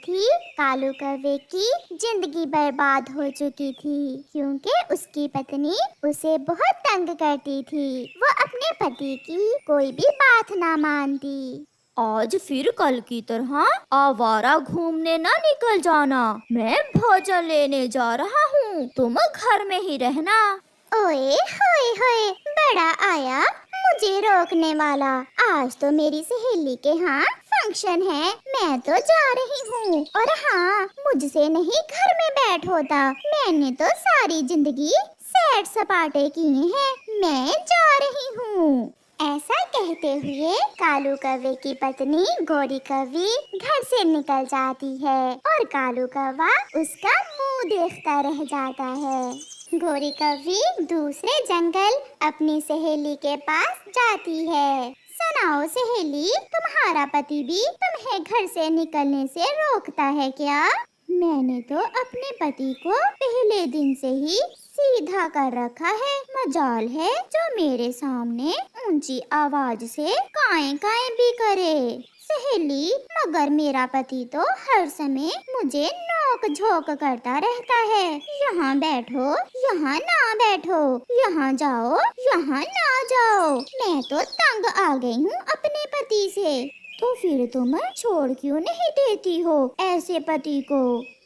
थी, कालू कौवे की जिंदगी बर्बाद हो चुकी थी क्योंकि उसकी पत्नी उसे बहुत तंग करती थी। वो अपने पति की कोई भी बात ना मानती। आज फिर कल की तरह आवारा घूमने ना निकल जाना। मैं भोजन लेने जा रहा हूँ, तुम घर में ही रहना। ओए होए होए, बड़ा आया मुझे रोकने वाला। आज तो मेरी सहेली के यहाँ फंक्शन है, मैं तो जा रही हूँ। और हाँ, मुझसे नहीं घर में बैठ होता, मैंने तो सारी जिंदगी सैर सपाटे किए हैं, मैं जा रही हूँ। ऐसा कहते हुए कालू कौवे की पत्नी गोरी कौवी घर से निकल जाती है और कालू कौवा उसका मुंह देखता रह जाता है। गोरी कौवी दूसरे जंगल अपनी सहेली के पास जाती है। सुनाओ सहेली, तुम्हारा पति भी तुम्हें घर से निकलने से रोकता है क्या? मैंने तो अपने पति को पहले दिन से ही सीधा कर रखा है। मजाल है जो मेरे सामने ऊंची आवाज से काएं काएं भी करे। सहेली, मगर मेरा पति तो हर समय मुझे नोक झोंक करता रहता है। यहाँ बैठो, यहाँ ना बैठो, यहाँ जाओ, यहाँ ना जाओ। मैं तो तंग आ गई हूँ अपने पति से। तो फिर तुम छोड़ क्यों नहीं देती हो ऐसे पति को?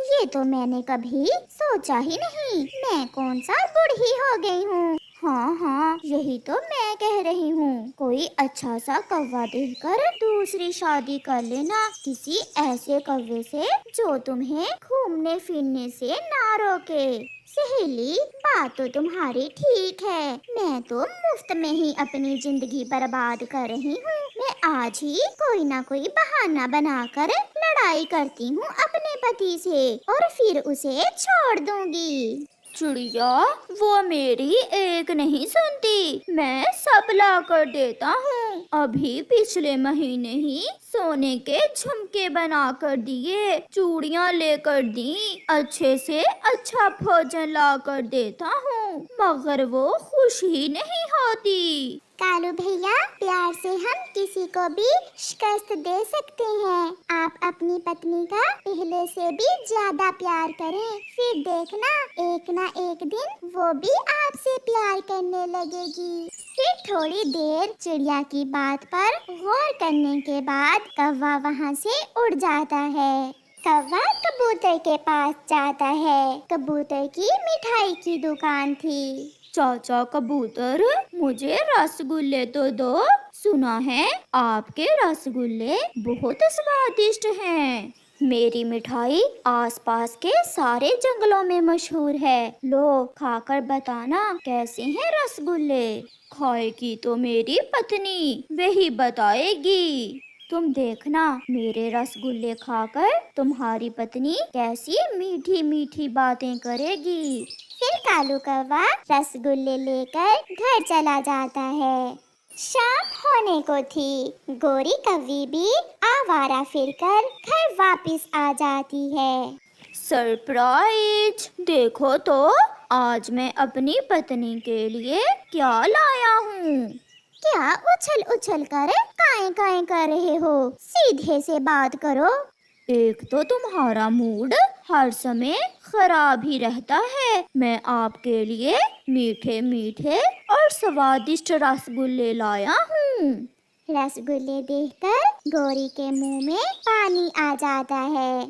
ये तो मैंने कभी सोचा ही नहीं। मैं कौन सा बूढ़ी हो गई हूँ? हाँ हाँ, यही तो मैं कह रही हूँ। कोई अच्छा सा कौवा देखकर दूसरी शादी कर लेना, किसी ऐसे कौवे से जो तुम्हें घूमने फिरने से ना रोके। सहेली, बात तो तुम्हारी ठीक है, मैं तो मुफ्त में ही अपनी जिंदगी बर्बाद कर रही हूँ। मैं आज ही कोई ना कोई बहाना बनाकर लड़ाई करती हूँ अपने पति से और फिर उसे छोड़ दूंगी। चिड़िया, वो मेरी एक नहीं सुनती, मैं सब ला कर देता हूँ। अभी पिछले महीने ही सोने के झुमके बना कर दिए, चूड़ियाँ लेकर दी, अच्छे से अच्छा भोजन ला कर देता हूँ, मगर वो खुश ही नहीं होती। कालू भैया, प्यार से हम किसी को भी शिकस्त दे सकते हैं। आप अपनी पत्नी का पहले से भी ज्यादा प्यार करें, फिर देखना एक ना एक दिन वो भी आपसे प्यार करने लगेगी। फिर थोड़ी देर चिड़िया की बात पर गौर करने के बाद कौवा वहाँ से उड़ जाता है। कौवा कबूतर के पास जाता है। कबूतर की मिठाई की दुकान थी। चाचा कबूतर, मुझे रसगुल्ले तो दो। सुना है आपके रसगुल्ले बहुत स्वादिष्ट हैं। मेरी मिठाई आसपास के सारे जंगलों में मशहूर है। लो, खाकर बताना कैसे हैं रसगुल्ले। खाएगी तो मेरी पत्नी, वही बताएगी। तुम देखना, मेरे रसगुल्ले खाकर तुम्हारी पत्नी कैसी मीठी मीठी बातें करेगी। फिर कालू कौवा रसगुल्ले लेकर घर चला जाता है। शाम होने को थी। गोरी कौवी भी आवारा फिरकर घर वापस आ जाती है। सरप्राइज! देखो तो आज मैं अपनी पत्नी के लिए क्या लाया हूँ। क्या उछल उछल कर काएं काएं कर रहे हो? सीधे से बात करो। एक तो तुम्हारा मूड हर समय खराब ही रहता है। मैं आपके लिए मीठे मीठे और स्वादिष्ट रसगुल्ले लाया हूँ। रसगुल्ले देखकर गोरी के मुंह में पानी आ जाता है।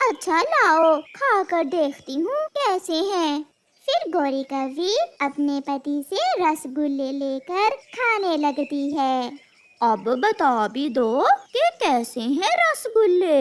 अच्छा लाओ, खाकर देखती हूँ कैसे हैं। फिर गोरी कौवी अपने पति से रसगुल्ले लेकर खाने लगती है। अब बता भी दो कि कैसे हैं रसगुल्ले।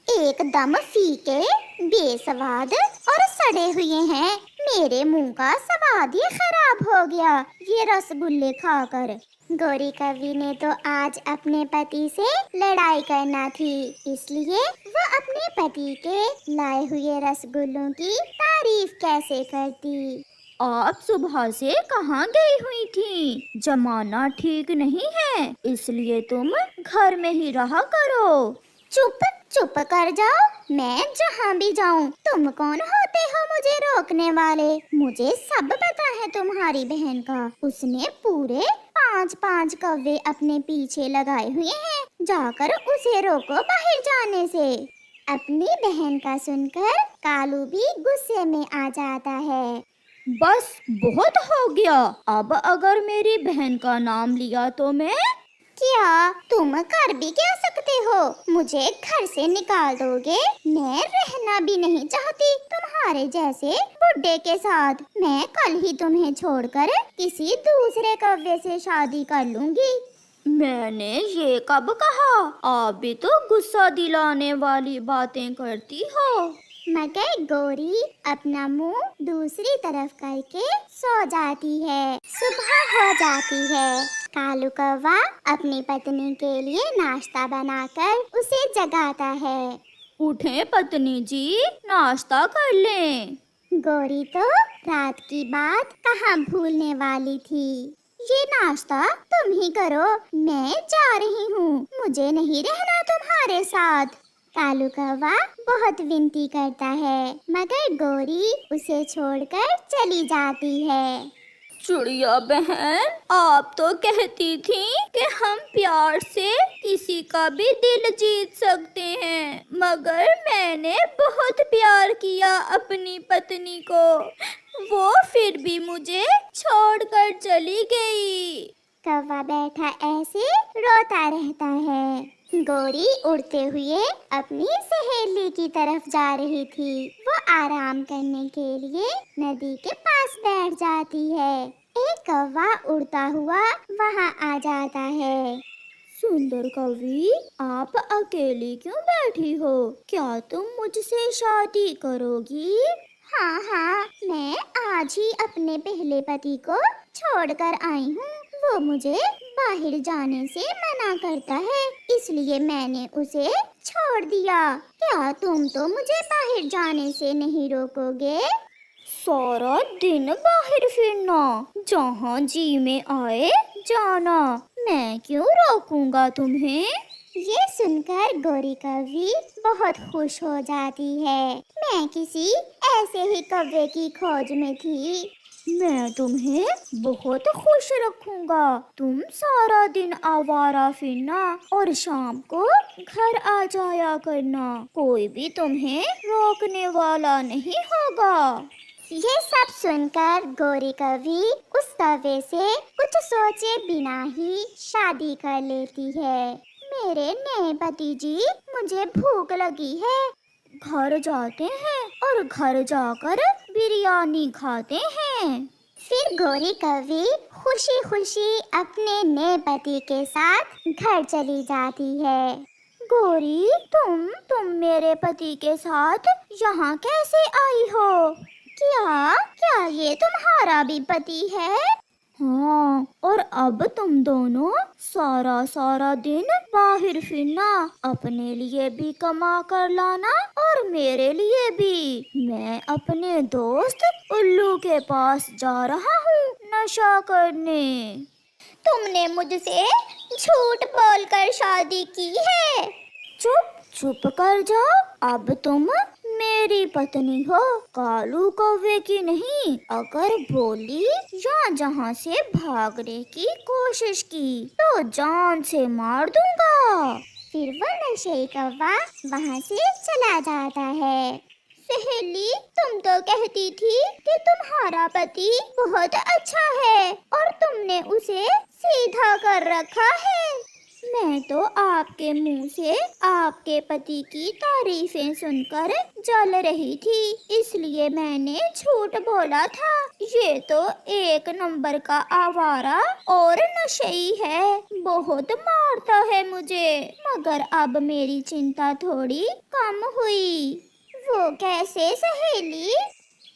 एकदम फीके, बेस्वाद और सड़े हुए हैं। मेरे मुंह का स्वाद ही खराब हो गया ये रसगुल्ले खाकर। गोरी कौवी ने तो आज अपने पति से लड़ाई करना थी, इसलिए वो अपने पति के लाए हुए रसगुल्लों की तारीफ कैसे करती। आप सुबह से कहाँ गई हुई थी? जमाना ठीक नहीं है, इसलिए तुम घर में ही रहा करो। चुप चुप कर जाओ, मैं जहाँ भी जाऊँ। तुम कौन होते हो मुझे रोकने वाले? मुझे सब पता है तुम्हारी बहन का। उसने पूरे 5-5 कौवे अपने पीछे लगाए हुए हैं। जाकर उसे रोको बाहर जाने से। अपनी बहन का सुनकर कालू भी गुस्से में आ जाता है। बस बहुत हो गया। अब अगर मेरी बहन का नाम लिया तो मैं क्या तुम कर भी क्या सकते हो? मुझे घर से निकाल दोगे? मैं रहना भी नहीं चाहती तुम्हारे जैसे बुड्ढे के साथ। मैं कल ही तुम्हें छोड़कर किसी दूसरे कौवे से शादी कर लूंगी। मैंने ये कब कहा? आप भी तो गुस्सा दिलाने वाली बातें करती हो। मगर गोरी अपना मुंह दूसरी तरफ करके सो जाती है। सुबह हो जाती है। कालू कौवा अपनी पत्नी के लिए नाश्ता बनाकर उसे जगाता है। उठें पत्नी जी, नाश्ता कर लें। गोरी तो रात की बात कहाँ भूलने वाली थी। ये नाश्ता तुम ही करो, मैं जा रही हूँ, मुझे नहीं रहना तुम्हारे साथ। कालू कौवा बहुत विनती करता है, मगर गोरी उसे छोड़कर चली जाती है। चिड़िया बहन, आप तो कहती थी कि हम प्यार से किसी का भी दिल जीत सकते हैं, मगर मैंने बहुत प्यार किया अपनी पत्नी को, वो फिर भी मुझे छोड़कर चली गई। कौवा बैठा ऐसे रोता रहता है। गोरी उड़ते हुए अपनी सहेली की तरफ जा रही थी। वो आराम करने के लिए नदी के पास बैठ जाती है। एक कौवा उड़ता हुआ वहाँ आ जाता है। सुंदर कवि, आप अकेली क्यों बैठी हो? क्या तुम मुझसे शादी करोगी? हाँ हाँ, मैं आज ही अपने पहले पति को छोड़कर आई हूँ। वो मुझे बाहर जाने से मना करता है, इसलिए मैंने उसे छोड़ दिया। क्या तुम तो मुझे बाहर जाने से नहीं रोकोगे? सारा दिन बाहर फिरना, जहाँ जी में आए जाना, मैं क्यों रोकूंगा तुम्हें? ये सुनकर गोरी कौवी बहुत खुश हो जाती है। मैं किसी ऐसे ही कौवे की खोज में थी। मैं तुम्हें बहुत खुश रखूंगा। तुम सारा दिन आवारा फिरना और शाम को घर आ जाया करना, कोई भी तुम्हें रोकने वाला नहीं होगा। ये सब सुनकर गोरी कौवी उस कौवे से कुछ सोचे बिना ही शादी कर लेती है। मेरे नए पति जी, मुझे भूख लगी है। घर जाते हैं और घर जाकर बिरयानी खाते हैं। फिर गोरी कौवी खुशी खुशी अपने नए पति के साथ घर चली जाती है। गोरी, तुम मेरे पति के साथ यहाँ कैसे आई हो? क्या क्या ये तुम्हारा भी पति है? हाँ, और अब तुम दोनों सारा दिन बाहर फिरना, अपने लिए भी कमा कर लाना और मेरे लिए भी। मैं अपने दोस्त उल्लू के पास जा रहा हूँ नशा करने। तुमने मुझसे झूठ बोलकर शादी की है। चुप कर जाओ। अब तुम मेरी पत्नी हो, कालू कौवे की नहीं। अगर बोली या जहाँ से भागने की कोशिश की तो जान से मार दूंगा। फिर वो नशेई कौवा वहाँ से चला जाता है। सहेली, तुम तो कहती थी कि तुम्हारा पति बहुत अच्छा है और तुमने उसे सीधा कर रखा है। मैं तो आपके मुंह से आपके पति की तारीफें सुनकर जल रही थी, इसलिए मैंने झूठ बोला था। ये तो एक नंबर का आवारा और नशेई है, बहुत मारता है मुझे। मगर अब मेरी चिंता थोड़ी कम हुई। वो कैसे सहेली?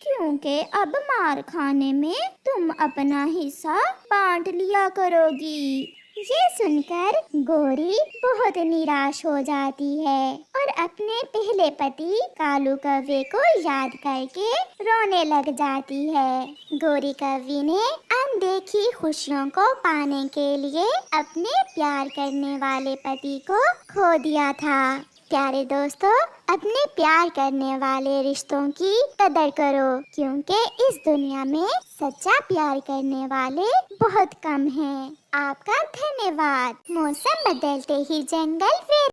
क्योंकि अब मार खाने में तुम अपना हिस्सा बांट लिया करोगी। ये सुनकर गोरी बहुत निराश हो जाती है और अपने पहले पति कालू कौवे को याद करके रोने लग जाती है। गोरी कौवी ने अनदेखी खुशियों को पाने के लिए अपने प्यार करने वाले पति को खो दिया था। प्यारे दोस्तों, अपने प्यार करने वाले रिश्तों की कदर करो, क्योंकि इस दुनिया में सच्चा प्यार करने वाले बहुत कम हैं। आपका धन्यवाद। मौसम बदलते ही जंगल फिर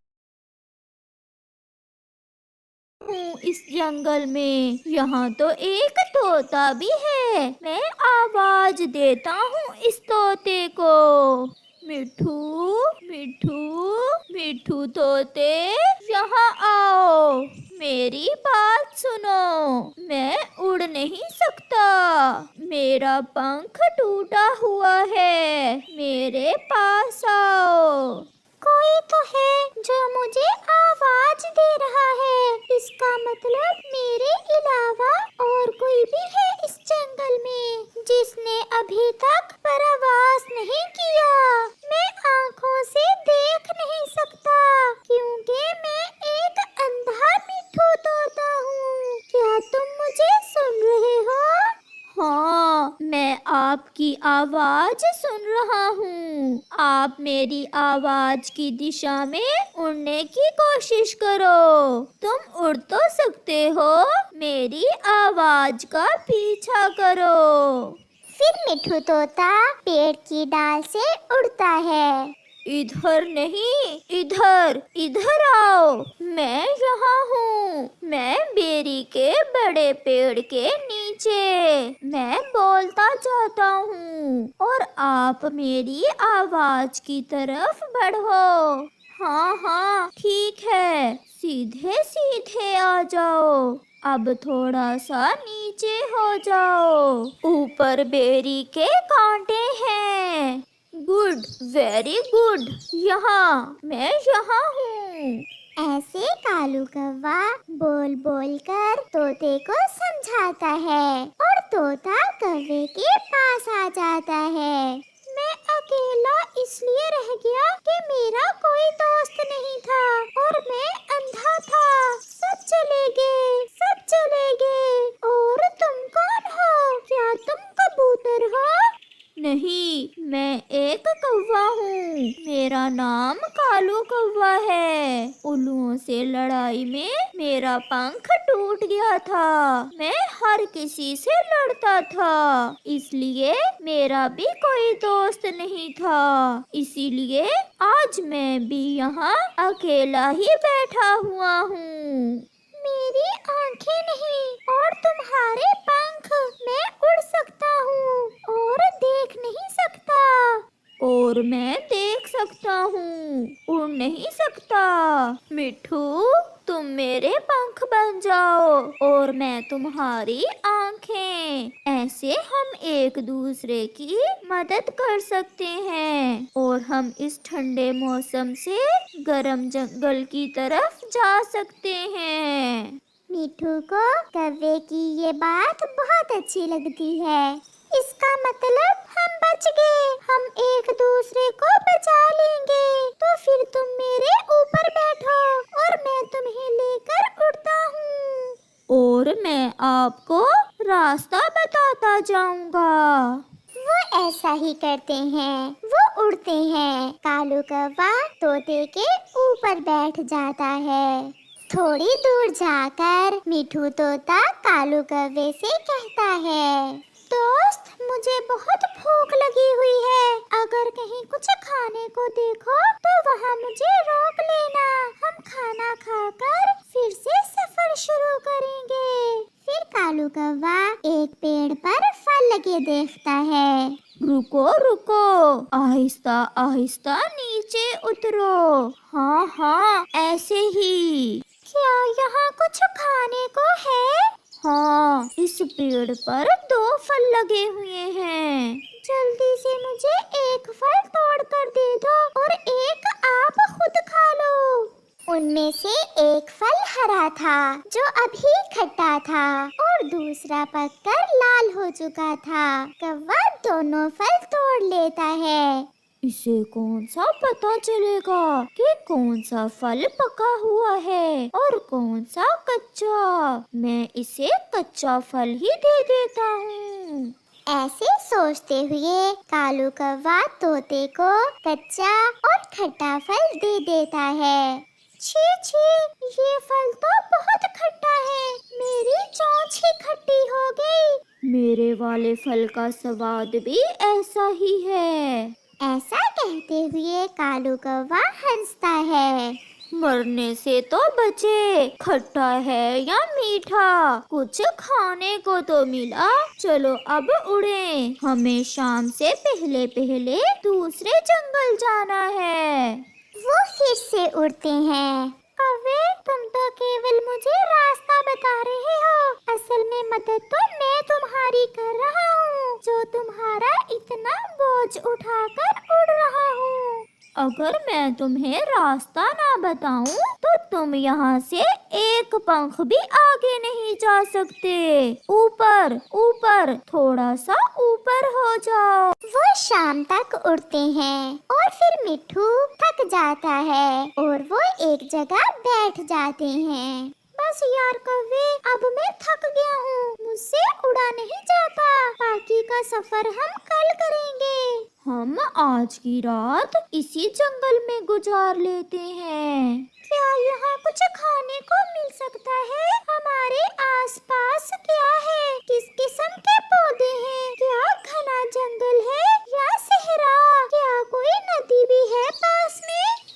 हूँ इस जंगल में। यहाँ तो एक तोता भी है, मैं आवाज देता हूँ इस तोते को। मिठू, मिठू, मिठू तोते, यहाँ आओ, मेरी बात सुनो। मैं उड़ नहीं सकता, मेरा पंख टूटा हुआ है, मेरे पास आओ। कोई तो है जो मुझे आवाज दे रहा है। इसका मतलब मेरे अलावा और कोई भी है इस जंगल में जिसने अभी तक प्रवास नहीं किया। मैं आँखों से देख नहीं सकता क्योंकि मैं एक अंधा मिट्ठू तोता हूँ। क्या तुम मुझे सुन रहे हो? हाँ, मैं आपकी आवाज सुन रहा हूँ। आप मेरी आवाज की दिशा में उड़ने की कोशिश करो। तुम उड़ तो सकते हो, मेरी आवाज का पीछा करो। फिर मिट्ठू तोता पेड़ की डाल से उड़ता है। इधर नहीं, इधर, इधर आओ, मैं यहाँ हूँ। मैं बेरी के बड़े पेड़ के नीचे। मैं बोलता जाता हूँ और आप मेरी आवाज की तरफ बढ़ो। हाँ हाँ, ठीक है, सीधे सीधे आ जाओ। अब थोड़ा सा नीचे हो जाओ, ऊपर बेरी के कांटे हैं। गुड, वेरी गुड, मैं यहाँ हूँ। ऐसे कालू कौवा बोल बोल कर तोते को समझाता है और तोता कौवे के पास आ जाता है। मैं अकेला इसलिए रह गया कि मेरा कोई दोस्त नहीं था और मैं अंधा था। सब चले गए। और तुम कौन हो? क्या तुम कबूतर हो? नहीं, मैं एक कौवा हूँ। मेरा नाम कालू कौवा है। उल्लुओं से लड़ाई में मेरा पंख टूट गया था। मैं हर किसी से लड़ता था, इसलिए मेरा भी कोई दोस्त नहीं था। इसीलिए आज मैं भी यहाँ अकेला ही बैठा हुआ हूँ। मेरी आंखें नहीं और तुम्हारे पंख। मैं उड़ सकता हूँ और देख नहीं सकता। और मैं देख सकता हूँ, उड़ नहीं सकता। मिठू, तुम मेरे पंख बन जाओ और मैं तुम्हारी आँखें। ऐसे हम एक दूसरे की मदद कर सकते हैं और हम इस ठंडे मौसम से गर्म जंगल की तरफ जा सकते हैं। मिठू को कौवे की ये बात बहुत अच्छी लगती है। इसका मतलब हम बच गए। हम एक दूसरे को बचा लेंगे। तो फिर तुम मेरे ऊपर बैठो और मैं तुम्हें लेकर उड़ता हूँ। और मैं आपको रास्ता बताता जाऊंगा। वो ऐसा ही करते हैं। वो उड़ते हैं। कालू कौवा तोते के ऊपर बैठ जाता है। थोड़ी दूर जाकर मिठू तोता कालू कौवे से कहता है, दोस्त, मुझे बहुत भूख लगी हुई है। अगर कहीं कुछ खाने को देखो तो वहाँ मुझे रोक लेना। हम खाना खाकर फिर से सफर शुरू करेंगे। फिर कालू कौवा एक पेड़ पर फल लगे देखता है। रुको रुको, आहिस्ता आहिस्ता नीचे उतरो। हाँ हाँ, ऐसे ही। क्या यहाँ कुछ खाने को है? हाँ, इस पेड़ पर 2 फल लगे हुए हैं। जल्दी से मुझे एक फल तोड़ कर दे दो और एक आप खुद खा लो। उनमें से एक फल हरा था जो अभी खट्टा था और दूसरा पककर लाल हो चुका था। कौवा दोनों फल तोड़ लेता है। इसे कौन सा पता चलेगा कि कौन सा फल पका हुआ है और कौन सा कच्चा? मैं इसे कच्चा फल ही दे देता हूँ। ऐसे सोचते हुए कालू कौवा तोते को कच्चा और खट्टा फल दे देता है। छी छी, ये फल तो बहुत खट्टा है। मेरी चोंच ही खट्टी हो गई। मेरे वाले फल का स्वाद भी ऐसा ही है। ऐसा कहते हुए कालू कौवा हंसता है। मरने से तो बचे, खट्टा है या मीठा, कुछ खाने को तो मिला। चलो अब उड़े, हमें शाम से पहले पहले दूसरे जंगल जाना है। वो फिर से उड़ते हैं। कौवे, तुम तो केवल मुझे रास्ता बता रहे हो, असल में मदद तो मैं तुम्हारी कर रहा हूँ, जो तुम्हारा इतना बोझ उठाकर उड़ रहा हूँ। अगर मैं तुम्हें रास्ता ना बताऊं तो तुम यहाँ से एक पंख भी आगे नहीं जा सकते। ऊपर ऊपर, थोड़ा सा ऊपर हो जाओ। वो शाम तक उड़ते हैं और फिर मिट्ठू थक जाता है और वो एक जगह बैठ जाते हैं। बस यार कौवे, अब मैं थक गया हूँ, मुझसे उड़ा नहीं जाता, बाकी का सफर हम कल करेंगे। हम आज की रात इसी जंगल में गुजार लेते हैं। क्या यहाँ कुछ खाने को मिल सकता है? हमारे आसपास क्या है? किस किस्म के पौधे हैं? क्या घना जंगल है या सहरा? क्या कोई नदी भी है पास में?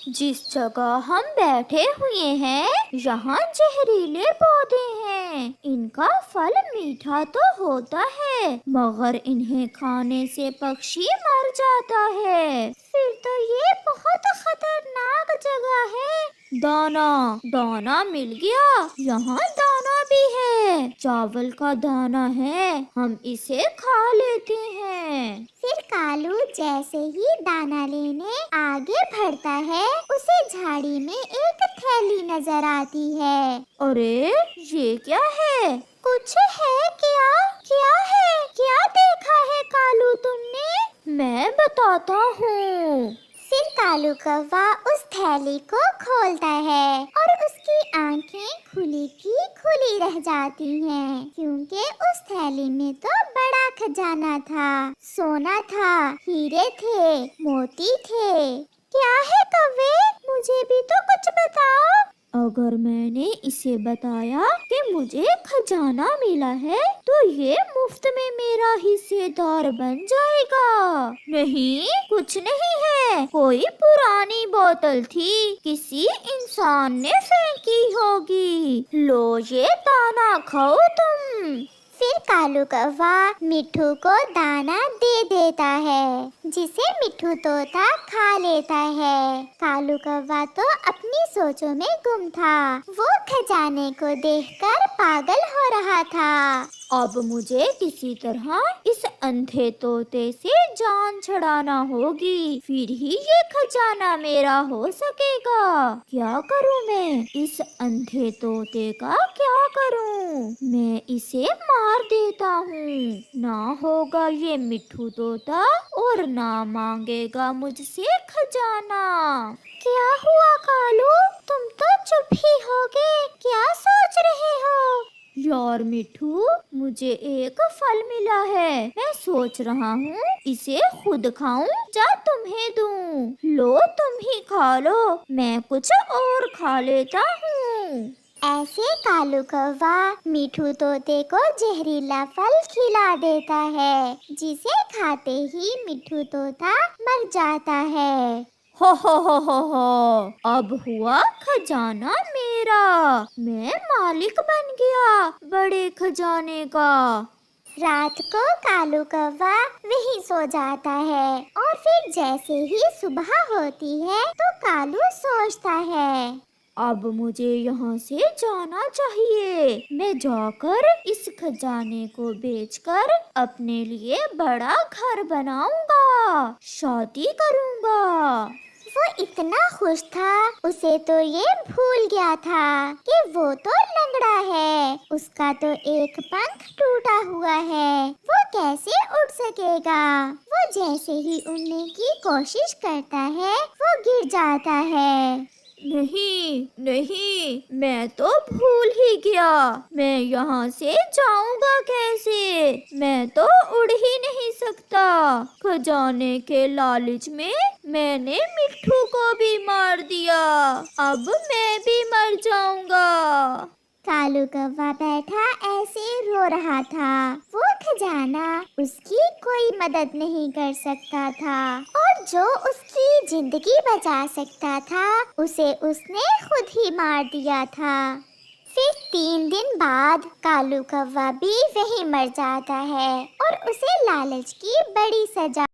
जिस जगह हम बैठे हुए हैं यहाँ जहरीले पौधे हैं। इनका फल मीठा तो होता है मगर इन्हें खाने से पक्षी मर जाता है। फिर तो ये बहुत खतरनाक जगह है। दाना दाना मिल गया, यहाँ दाना भी है, चावल का दाना है, हम इसे खा लेते हैं। फिर कालू जैसे ही दाना लेने आगे बढ़ता है, उसे झाड़ी में एक थैली नजर आती है। अरे ये क्या है? कुछ है क्या? क्या है? क्या देखा है कालू तुमने? मैं बताता हूँ। फिर कालू कौवा उस थैली को खोलता है और उसकी आंखें खुली की खुली रह जाती हैं, क्योंकि उस थैली में तो बड़ा खजाना था, सोना था, हीरे थे, मोती थे। क्या है कौवे? मुझे भी तो कुछ बताओ। अगर मैंने इसे बताया कि मुझे खजाना मिला है तो ये मुफ्त में मेरा हिस्सेदार बन जाएगा। नहीं, कुछ नहीं है, कोई पुरानी बोतल थी, किसी इंसान ने फेंकी होगी। लो ये दाना खाओ तुम। फिर कालू कौवा मिट्ठू को दाना दे देता है, जिसे मिट्ठू तोता खा लेता है। कालू कौवा तो अपनी सोचों में गुम था, वो खजाने को देखकर पागल हो रहा था। अब मुझे किसी तरह इस अंधे तोते से जान छड़ाना होगी, फिर ही ये खजाना मेरा हो सकेगा। क्या करूं मैं? इस अंधे तोते का क्या करूं? मैं इसे मार देता हूँ, ना होगा ये मिट्ठू तोता और ना मांगेगा मुझसे खजाना। क्या हुआ कालू? तुम तो चुप ही हो गए, क्या सोच रहे हो? यार मिट्ठू, मुझे एक फल मिला है, मैं सोच रहा हूँ इसे खुद खाऊं या तुम्हें दूं। लो तुम ही खा लो, मैं कुछ और खा लेता हूँ। ऐसे कालू कौवा मिट्ठू तोते को जहरीला फल खिला देता है, जिसे खाते ही मिट्ठू तोता मर जाता है। हो, अब हुआ खजाना मेरा, मैं मालिक बन गया बड़े खजाने का। रात को कालू कौवा वहीं सो जाता है और फिर जैसे ही सुबह होती है तो कालू सोचता है, अब मुझे यहाँ से जाना चाहिए। मैं जाकर इस खजाने को बेचकर अपने लिए बड़ा घर बनाऊंगा, शादी करूंगा। वो इतना खुश था, उसे तो ये भूल गया था कि वो तो लंगड़ा है, उसका तो एक पंख टूटा हुआ है, वो कैसे उड़ सकेगा। वो जैसे ही उड़ने की कोशिश करता है वो गिर जाता है। नहीं नहीं, मैं तो भूल ही गया, मैं यहाँ से जाऊंगा कैसे? मैं तो उड़ ही नहीं सकता। खजाने के लालच में मैंने मिट्ठू को भी मार दिया, अब मैं भी मर जाऊंगा। कालू कौवा बैठा ऐसे रो रहा था। वो खजाना उसकी कोई मदद नहीं कर सकता था और जो उसकी जिंदगी बचा सकता था उसे उसने खुद ही मार दिया था। फिर 3 दिन बाद कालू कौवा भी वहीं मर जाता है और उसे लालच की बड़ी सजा